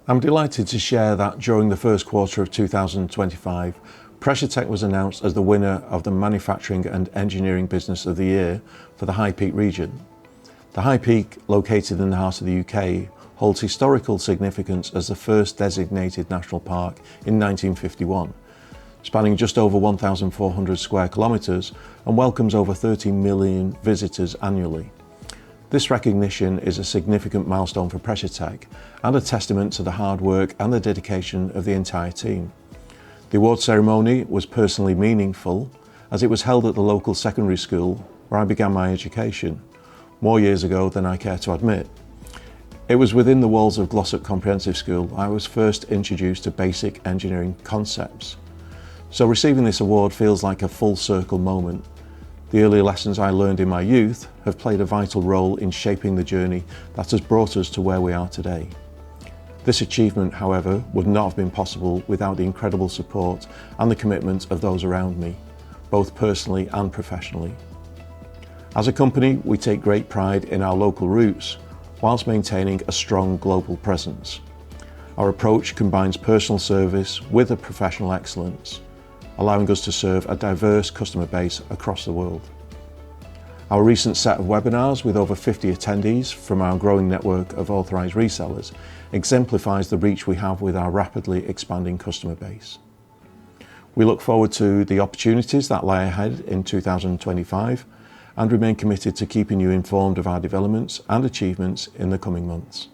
I'm delighted to share that during the first quarter of 2025, Pressure Tech was announced as the winner of the Manufacturing and Engineering Business of the Year for the High Peak region. The High Peak, located in the heart of the UK, holds historical significance as the first designated national park in 1951, spanning just over 1,400 square kilometres and welcomes over 30 million visitors annually. This recognition is a significant milestone for Pressure Tech and a testament to the hard work and the dedication of the entire team. The award ceremony was personally meaningful as it was held at the local secondary school where I began my education, more years ago than I care to admit. It was within the walls of Glossop Comprehensive School I was first introduced to basic engineering concepts. So receiving this award feels like a full circle moment. The early lessons I learned in my youth have played a vital role in shaping the journey that has brought us to where we are today. This achievement, however, would not have been possible without the incredible support and the commitment of those around me, both personally and professionally. As a company, we take great pride in our local roots, whilst maintaining a strong global presence. Our approach combines personal service with a professional excellence, allowing us to serve a diverse customer base across the world. Our recent set of webinars with over 50 attendees from our growing network of authorised resellers exemplifies the reach we have with our rapidly expanding customer base. We look forward to the opportunities that lie ahead in 2025 and remain committed to keeping you informed of our developments and achievements in the coming months.